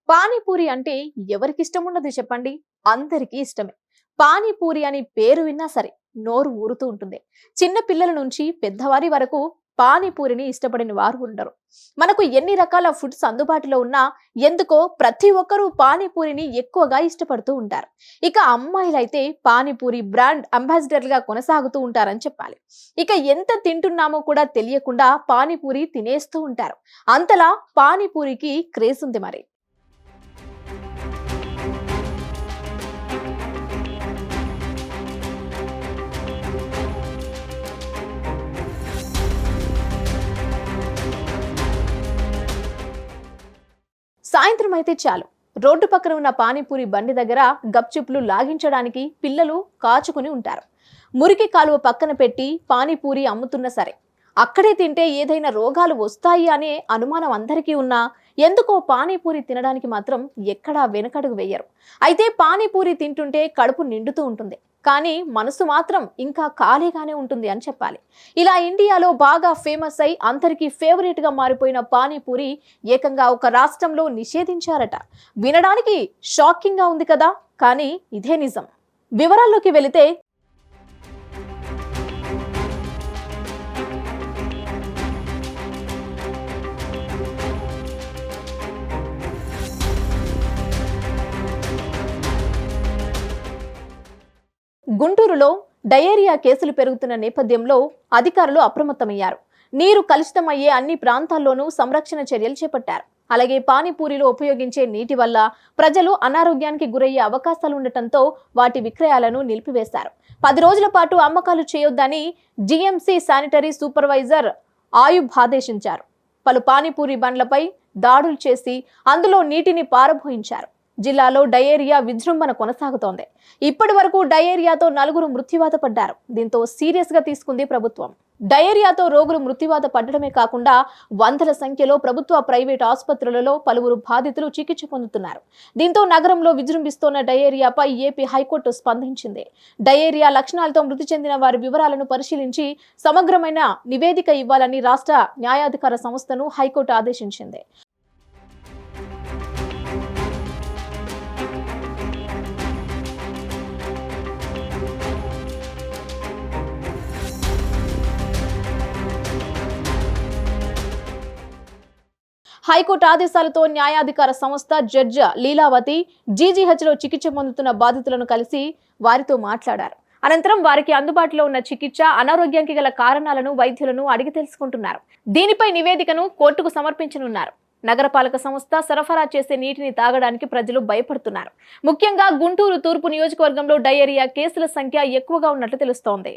పానీపూరి అంటే ఎవరికి ఇష్టం ఉండదు చెప్పండి. అందరికీ ఇష్టమే. పానీపూరి అని పేరు విన్నా సరే నోరు ఊరుతూ ఉంటుంది. చిన్న పిల్లల నుంచి పెద్దవారి వరకు పానీపూరిని ఇష్టపడని వారు ఉండరు. మనకు ఎన్ని రకాల ఫుడ్స్ అందుబాటులో ఉన్నా ఎందుకో ప్రతి ఒక్కరూ పానీపూరిని ఎక్కువగా ఇష్టపడుతూ ఉంటారు. ఇక అమ్మాయిలైతే పానీపూరి బ్రాండ్ అంబాసిడర్లుగా కొనసాగుతూ ఉంటారని చెప్పాలి. ఇక ఎంత తింటున్నామో కూడా తెలియకుండా పానీపూరి తినేస్తూ ఉంటారు. అంతలా పానీపూరికి క్రేజ్ ఉంది మరి. సాయంత్రం అయితే చాలు, రోడ్డు పక్కన ఉన్న పానీపూరి బండి దగ్గర గప్చుప్లు లాగించడానికి పిల్లలు కాచుకుని ఉంటారు. మురికి కాలువ పక్కన పెట్టి పానీపూరి అమ్ముతున్నా సరే అక్కడే తింటే ఏదైనా రోగాలు వస్తాయి అనే అనుమానం అందరికీ ఉన్నా ఎందుకో పానీపూరి తినడానికి మాత్రం ఎక్కడా వెనకడుగు వేయరు. అయితే పానీపూరి తింటుంటే కడుపు నిండుతూ ఉంటుంది, కానీ మనసు మాత్రం ఇంకా ఖాళీగానే ఉంటుంది అని చెప్పాలి. ఇలా ఇండియాలో బాగా ఫేమస్ అయి అందరికీ ఫేవరెట్ గా మారిపోయిన పానీపూరి ఏకంగా ఒక రాష్ట్రంలో నిషేధించారట. వినడానికి షాకింగ్ గా ఉంది కదా, కానీ ఇదే నిజం. వివరాల్లోకి వెళితే గుంటూరులో డయేరియా కేసులు పెరుగుతున్న నేపథ్యంలో అధికారులు అప్రమత్తమయ్యారు. నీరు కలుషితమయ్యే అన్ని ప్రాంతాల్లోనూ సంరక్షణ చర్యలు చేపట్టారు. అలాగే పానీపూరిలో ఉపయోగించే నీటి వల్ల ప్రజలు అనారోగ్యానికి గురయ్యే అవకాశాలుండటంతో వాటి విక్రయాలను నిలిపివేశారు. 10 రోజుల పాటు అమ్మకాలు చేయొద్దని జీఎంసీ శానిటరీ సూపర్వైజర్ ఆయుబ్ ఆదేశించారు. పలు పానీపూరి బండ్లపై దాడులు చేసి అందులో నీటిని పారబోయించారు. జిల్లాలో డయేరియా విజృంభణ కొనసాగుతోంది. ఇప్పటి వరకు డయేరియాతో 4 మృత్యువాత పడ్డారు. దీంతో సీరియస్ గా తీసుకుంది ప్రభుత్వం. డయేరియాతో రోగులు మృత్యువాత పడడమే కాకుండా వందల సంఖ్యలో ప్రభుత్వ ప్రైవేట్ ఆసుపత్రులలో పలువురు బాధితులు చికిత్స పొందుతున్నారు. దీంతో నగరంలో విజృంభిస్తోన్న డయేరియాపై ఏపీ హైకోర్టు స్పందించింది. డయేరియా లక్షణాలతో మృతి చెందిన వారి వివరాలను పరిశీలించి సమగ్రమైన నివేదిక ఇవ్వాలని రాష్ట్ర న్యాయాధికార సంస్థను హైకోర్టు ఆదేశించింది. హైకోర్టు ఆదేశాలతో న్యాయాధికార సంస్థ జడ్జి లీలావతి జీజీహెచ్లో చికిత్స పొందుతున్న బాధితులను కలిసి వారితో మాట్లాడారు. అనంతరం వారికి అందుబాటులో ఉన్న చికిత్స, అనారోగ్యానికి గల కారణాలను వైద్యులను అడిగి తెలుసుకుంటున్నారు. దీనిపై నివేదికను కోర్టుకు సమర్పించనున్నారు. నగరపాలక సంస్థ సరఫరా చేసే నీటిని తాగడానికి ప్రజలు భయపడుతున్నారు. ముఖ్యంగా గుంటూరు తూర్పు నియోజకవర్గంలో డయేరియా కేసుల సంఖ్య ఎక్కువగా ఉన్నట్లు తెలుస్తోంది.